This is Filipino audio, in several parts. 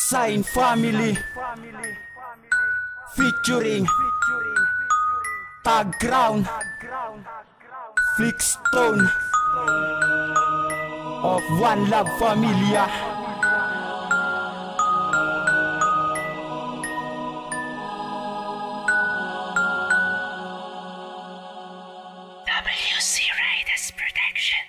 Sign Family featuring Tag Ground, Flickstone of One Love Familia. WC Riders Production.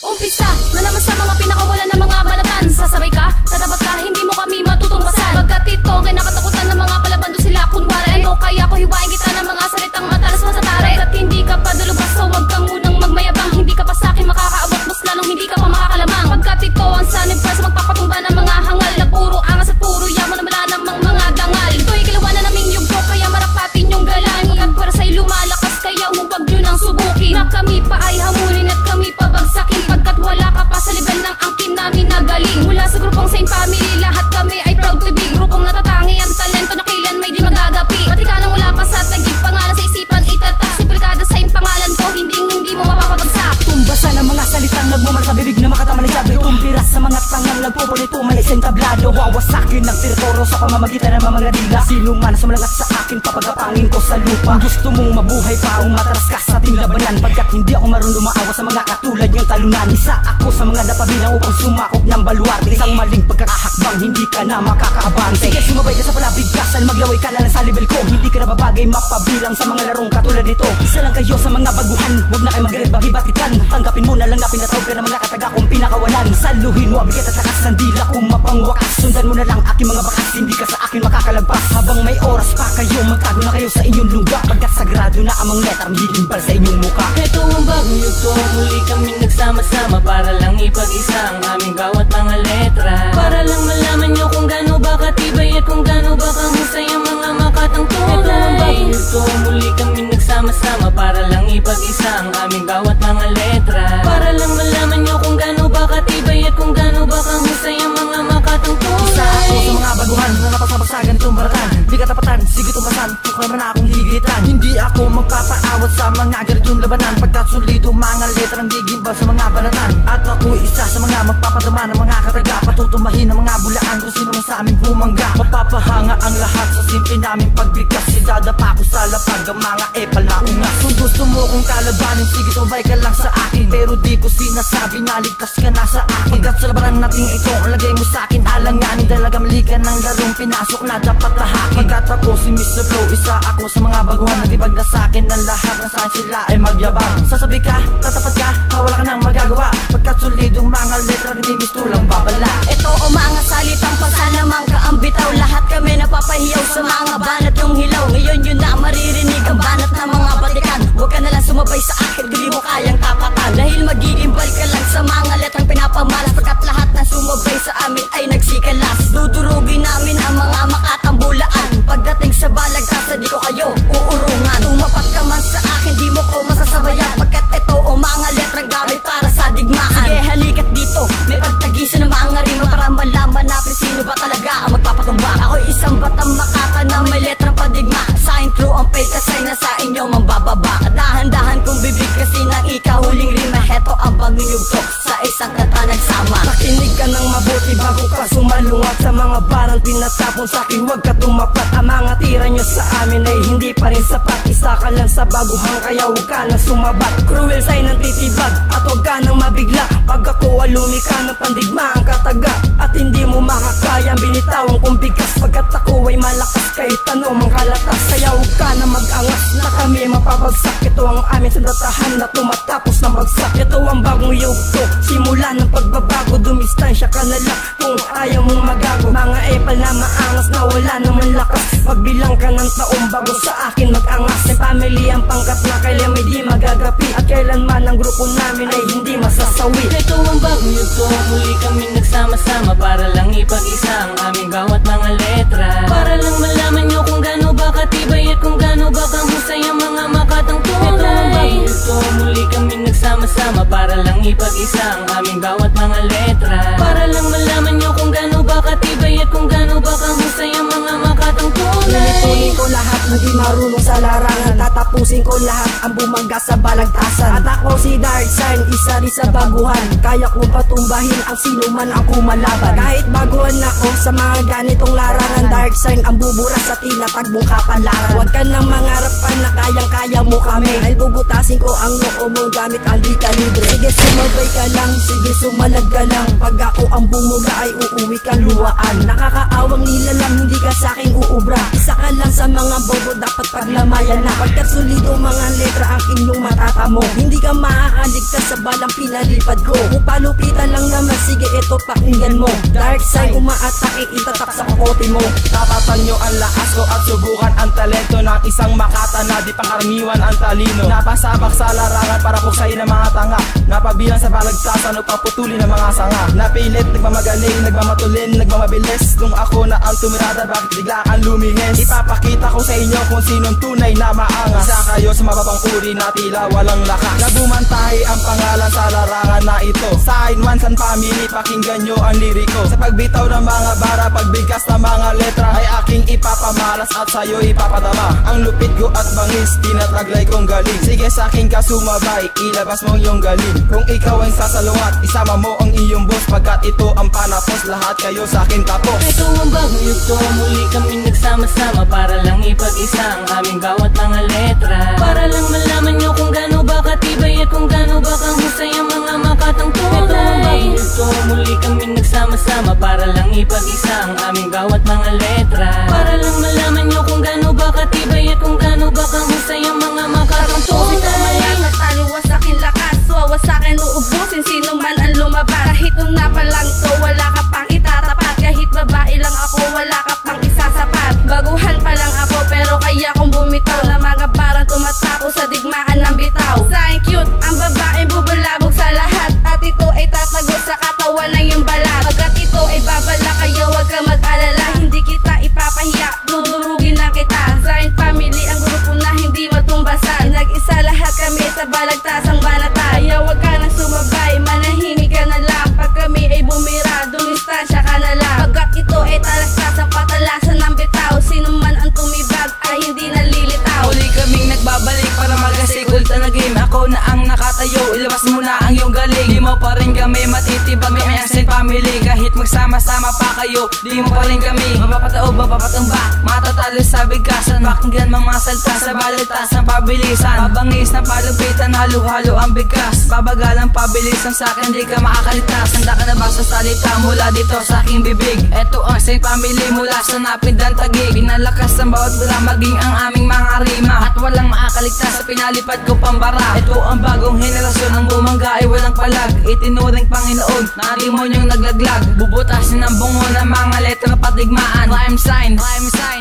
Umpisa na naman sa mga pinakawala ng mga balatan. Sasabay ka, tatapat ka, hindi mo kami matutungbasan. Pagkat ito, kinakatakutan ng mga palabando sila. Kunwari ano, kaya ko hiwain kita ng mga salitang matalas masatare. At hindi ka pa dalubas, so wag ka munang magmayabang. Hindi ka pa sa'kin makakaabot, mas lalong hindi ka pa makakalamang. Pagkat ito ang sunny first, magpapatumba ng mga hangal na puro angas at puro yaman na wala namang mga dangal. Ito'y kilawan na naming yugto, kaya marapatin yung galangi. At pwersa'y lumalakas, kaya huwag yun ang subuki. Na kami pa ay hamulin at kami pa bagsakin. Pagkat wala ka pa sa level ng angkin namin na galing. Mula sa grupong Saint Family, lahat kami ay proud to be. Grupong natatangi ang talento na kailan may di magagapi. Pati ka nang wala pa sa tagig, pangalan sa isipan itatak. Simple kada sa pangalan ko, hindi mo mapapabagsak. Tumbasa ng mga salitang nagmumar sa bibig na makatamalay sabi. Tumbira sa mga tangang nagpupulit, umalis ang tablado. Wawasakin ng teritoryo sa pamamagitan ng mga dila. Sino man sa malagat sa akin, papagapangin ko sa lupa. Gusto mong mabuhay pa, umatras ka sa ating labanan. Pagkat hindi ako marunong maawa sa mga katulad yung talunan. Isa ako sa mga napabilang upang sumakop ng baluarte. Isang maling pagkakahakbang, hindi ka na makakaabante. Sige, sumabay ka sa palabigasan, maglaway ka lang sa level ko. Hindi ka na babagay mapabilang sa mga larong katulad nito. Isa lang kayo sa mga baguhan, huwag na kayo magalit bagibatikan. Tanggapin mo na lang na pinatawag ka ng mga kataga kong pinakawalan. Saluhin mo, abigat at lakas ng dila kung mapangwakas. Sundan mo na lang aking mga bakas, hindi ka sa akin makakalagpas. Habang may oras pa kayo, magtago na kayo sa inyong lugar. Pagkat sagrado na amang letter, hihimbal sa inyong muka. Ito ang bagong yugto, muli kami nagsama-sama para lang ipag-isa ang aming bawat mga letra. Para lang malaman nyo kung gaano ba katibay at kung gaano ba kahusay ang mga makatang tunay. Ito ang bagong yugto, muli kami nagsama-sama para lang ipag-isa ang aming bawat mga letra. Para lang malaman nyo kung gaano ba katibay at kung gaano ba kahusay ang mga makatang tunay. Isa ako sa mga baguhan na napasabak sa ganitong baratan. Di katapatan, sige tumpasan, kung naman akong higitan. Hindi ako magpapaawat sa mga ganitong labanan. Pagkat sulido mga letrang gigimbal sa mga banatan. At ako isa sa mga magpapadama ng mga kataga. Patutumahin ang mga bulaan kung sino sa amin bumangga. Mapapahanga ang lahat sa simple naming pagbigkas. Idadapa ko sa lapag ang mga epalaungas. Kung gusto mo kong kalabanin, sige tumay ka lang sa akin. Pero di ko sinasabi na ligtas ka na sa akin. Pagkat sa labanan natin ito, ang lagay mo sa akin alanganin. Dalaga mali ka ng larong pinasok na dapat lahakin. Pagkat ako si Mr. Flow, isa ako sa mga baguhan. Nagibag na sa akin ng lahat na saan sila ay magyabang. Sasabi ka, tatapat ka, wala ka nang magagawa. Pagkat solidong mga letra, hindi gusto lang babala. Ito o mga salitang pagsanamang kaambitaw. Lahat kami napapahiyaw sa mga banat yung hilaw. Ngayon yun na maririnig ang banat ng mga batikan. Huwag ka nalang sumabay sa akin, di mo kayang tapatan. Dahil mag-iimbal ka lang sa mga letrang pinapamalas. Pagkat lahat na sumabay sa amin ay nagsikalas. Dudurugin namin ang mga makatambulaan. Pagdating sa balagtasa, di ko kayo uurungan. Tumapat ka man sa akin, di mo ko masasabayan. Pagkat ito o mga letrang gamit para sa digmaan. Sige, halikat dito, may pagtagisan ng mga rima para malaman natin sino ba talaga ang magpapatumba. Ako'y isang batang makata na may letrang padigma. Sign through ang fate kasay na sa inyo mambababa. Dahan-dahan kong bibig kasi ng ikahuling rima. Heto ang pangiyugto sa isang kanta nagsama. Makinig ka ng mabuti bago ka sumalungat sa mga barang tinatapon sa akin. Huwag ka tumapat, ang mga tira nyo sa amin ay hindi pa rin sapat. Isa ka lang sa baguhan kaya huwag ka na sumabat. Cruel sa'y nang titibag at huwag ka nang mabigla. Pag ako alumi ka ng pandigma ang kataga. At hindi mo makakayang binitawan kong bigas. Pagkat ako ay malakas kahit tanong mang kalatas. Kaya huwag ka na mag-angas na kami mapabagsak. Ito ang amin sa datahan na tumatapos ng bagsak. Ito ang bagong yugto, simula ng pagbabago. Dumistansya ka na lang kung ayaw mong magago. Mga epal na maangas na wala naman lakas. Magbilang ka ng taong bago sa akin mag-angas. May family ang pangkat na kailan may di magagapi. At kailanman ang grupo namin ay hindi masasawi. Ito ang bagong yugto, muli kami nagsama-sama para lang ipag-isa ang aming bawat mga letra. Para lang malaman nyo kung gaano ba katibay at kung gaano ba kahusay ang mga makatang tunay. Ito ang bagong yugto, muli kami nagsama-sama para lang ipag-isa ang aming bawat mga letra. Para lang malaman nyo kung gaano ba katibay at kung gaano ba kahusay ang mga makatang tunay. Nilitunin ko lahat Hindi marunong sa larangan, tatapusin ko lahat ang bumangga sa balagtasan. At ako si Dark Sign, isa rin sa baguhan. Kaya kong patumbahin ang sino man ang kumalaban. Kahit baguhan ako sa mga ganitong larangan, Dark Sign ang bubura sa tinatag mong kapalaran. Huwag ka nang mangarap pa na kayang-kaya mo kami, dahil bubutasin ko ang noo mo gamit ang di kalibre. Sige sumabay ka lang, sige sumalag ka lang. Pag ako ang bumuga ay uuwi kang luwaan. Nakakaawang nilalang, hindi ka saking uubra. Isa ka lang sa mga bobo, dapat paglamayan na. Pagkat solido mga letra ang inyong matatamo, hindi ka makakaligtas sa balang pinalipad ko. Upalupitan lang naman, sige ito pakinggan mo. Dark Side umaatake, itatap sa kokote mo. Tapatan nyo ang lakas ko at subukan ang talento ng isang makata na di pangkaraniwan ang talino. Napasabak sa larangan para puksayin ang mga tanga, napabilang sa balagtasan o paputulin ang mga sanga. Napilit, nagmamagaling, nagmamatulin, nagmamabilis. Nung ako na ang tumirada, bakit bigla kang lumihis? Ipapakita ko sa inyo kung sinong tunay na maangas. Isa kayo sa mababang uri na tila walang lakas, nabumantahi ang pangalan sa larangan na ito. Side One San Family, pakinggan nyo ang liriko. Sa pagbitaw ng mga bara, pagbigkas ng mga letra, ay aking ipapamalas at sa'yo ipapadama. Ang lupit ko at bangis, tinataglay kong galing. Sige sa'kin ka sumabay, ilabas mo yung galing. Kung ikaw ay sasalungat, isama mo ang iyong boss. Pagkat ito ang panapos, lahat kayo sa'kin tapos. Ito ang bagong yugto, muli kami nagsama-sama para lang ipag-isa ang aming bawat mga letra. Para lang malaman nyo kung gaano ba katibay at kung gaano ba kahusay ang mga makatang tunay. Ito ang bagong yugto, muli kami nagsama-sama para lang ipag-isa ang aming bawat mga letra. Para lang malaman nyo kung gaano ba katibay at kung gaano ba kahusay ang mga makatang tunay. Taliwas sa akin lakas, wawasakin uubusin sino man ang lumabas. Kahit nung napalang to, wala ka pang itatapat. Kahit babae lang ako, wala ka pang isasapat. Baguhan pa lang ako, pero kaya kong bumitaw na mga barang tumatapos sa digmaan ng bitaw. Sayang cute, ang babae bubulabog sa lahat, at ito ay tatago sa katawan ng iyong balat. Pagkat ito ay babala, kaya huwag ka mag-alala. Hindi kita ipapahiya, dudurugin lang kita. Sign Family ang grupo na hindi matumbasan. Nag-isa lahat kami sa balagtasang banata. Kaya huwag ka nang sumabay, manahimik ka na lang. Pag kami ay bumira, dumistansya ka na lang. Pagkat ito ay talastas sa patalasan ng bitaw, sino man ang tumibag ay hindi nalilitaw. Muli kaming nagbabalik para magasigulta na game. Ako na ang nakatayo, ilabas mo na ang iyong galing. Di mo pa rin kami matitibag, kami ang Sign Family. Kahit magsama-sama pa kayo, di mo pa rin kami mapapataob, mapapatumba, matatalo sa bigkasan. Pakinggan mga salta sa balagtasan, pabilisan, mabangis na palupitan, halo-halo ang bigkas. Babagalang pabilisan sa'kin, di ka makakaligtas. Handa ka na ba sa salita mula dito sa aking bibig? Eto ang Sign Family mula sa napindang tagig. Pinalakas ang bawat bula, maging ang aming mga rima, at walang makakaligtas sa pinalipad ko pambara. Ito ang bagong henerasyon, ang bumangga ay walang palag. Itinuring Panginoon na demonyong naglaglag. Bubutasin ang bungo ng mga letra patigmaan. Rhyme sign,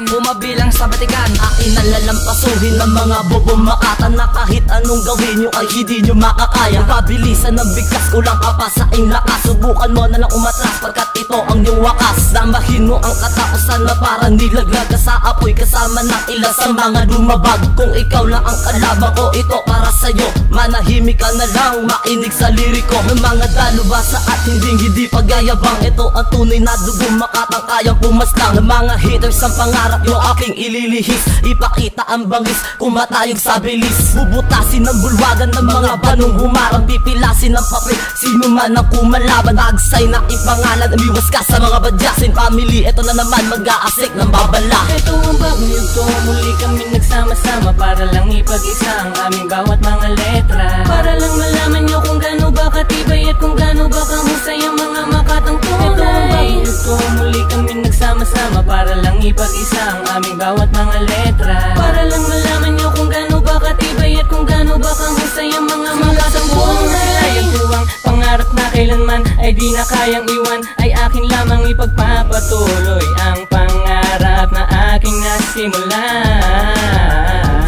bumabilang sa batikan. Akin nalalampasuhin ng mga bobong makata na kahit anong gawin nyo ay hindi nyo makakaya. Pabilisan ng bigkas, kulang ka pa sa ing lakas. Subukan mo na lang umatras pagkat ito ang iyong wakas. Damahin mo ang katapusan na parang nilaglag ka sa apoy, kasama ng ilan sa mga lumabag. Kung ikaw lang ang kalaban ko, ito para sa'yo. Manahimik ka na lang, makinig sa liriko ng mga dalubasa at hindi pagyayabang. Ito ang tunay na dugo, makatang kayang pumaslang ng mga haters ang pangarap yung aking ililihis. Ipakita ang bangis, kumatayog sa bilis. Bubutasin ng bulwagan ng mga banong humarang. Pipilasin ng papel, sino man ang kumalaban. Agsay na ipangalan, umiwas ka sa mga badya. Sign Family, ito na naman mag-aasik ng babala. Ito ang bagong yugto, muli kami nagsama-sama para lang ipag-isa ang aming bawat mga letra. Para lang malaman nyo kung gaano ba katibay at kung gaano ba kahusay ang mga makatang tunay. Ito ang bagong yugto, muli kami nagsama-sama para lang ipag-isa ang aming bawat mga letra. Para lang malaman nyo kung gaano ba katibay at kung gaano ba kahusay ang mga makatang tunay. Ang tuwang pangarap na kailanman ay di na kayang iwan, ay akin lamang ipagpapatuloy ang pangarap na aking nasimulan.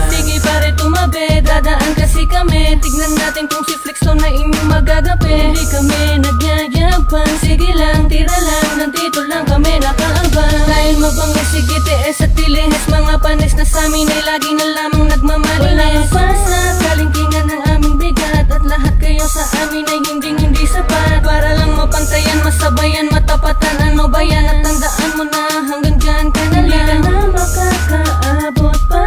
Sige pare tumabi, dadaan kasi kami. Tignan natin kung si Flexstone na inyong magagabi. Hindi kami nagyayabang, sige lang, tira lang, nandito lang kami nakaabang. Dahil mabangis, sige tiis at tilihis, mga panis na samin ay lagi na lamang nagmamalinis. Wala pa sa kalingkingan ng aming bigat, at lahat kayo sa amin ay hindi sapat. Para lang mapantayan, masabayan, matapatan, ano ba yan? At tandaan mo na hanggang dyan ka na lang. Hindi ka na makakaabot pa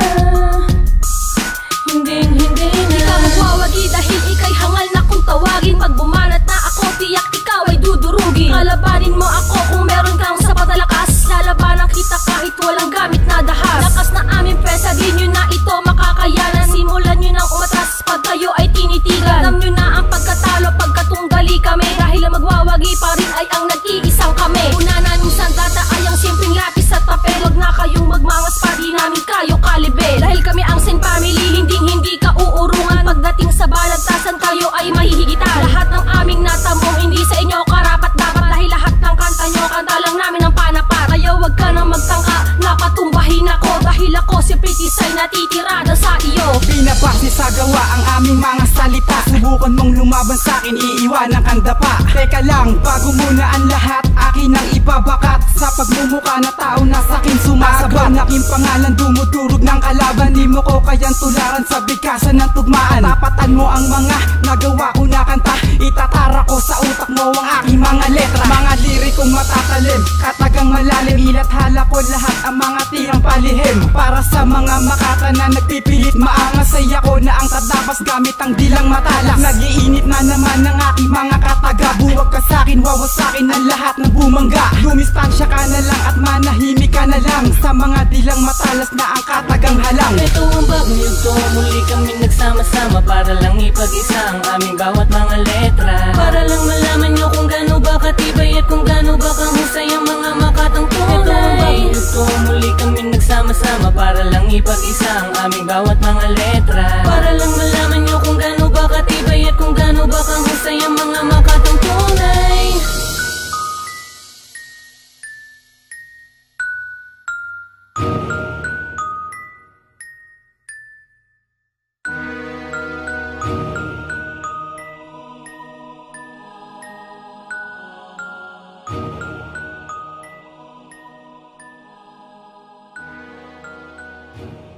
magtangka na patumbahin ako. Dahil ako si Pretty Sign na titirada sa iyo. Binabase sa gawa ang aming mga salita. Subukan mong lumaban sa'kin, iiwanan kang dapa. Teka lang, bago muna ang lahat, akin ang ibabakat. Sa pagmumuka na tao na sa'kin sumasabat. Aking pangalan dumudurog ng kalaban. Di mo ko kayang tularan sa bigkasan ng tugmaan. Tapatan mo ang mga nagawa ko na kanta. Itatara ko sa utak mo ang aking mga letra. Mga lirikong matatalim, katagang malalim. Ilathala ko lahat ang mga tirang palihim. Para sa mga makata na nagpipilit maangas, ay ako na ang tatapas gamit ang dilang matalas. Nagiinit na naman ang aking mga kataga. Buwag ka sa'kin, wawasakin ang lahat ng bumangga. Lumistansya ka na lang at manahimik ka na lang sa mga dilang matalas na ang katagang halang. Ito ang bagong yugto, muli kami nagsama-sama para lang ipag-isa ang aming bawat mga letra. Para lang malaman nyo kung gaano ba katibay at kung gaano ba kahusay ang mga makatang tunay. Ito ang bagong yugto, muli kami nagsama-sama para lang ipag-isa ang aming bawat mga letra. Para lang malaman nyo kung gaano ba katibay at kung gaano ba kahusay ang mga makatang tunay. Thank you.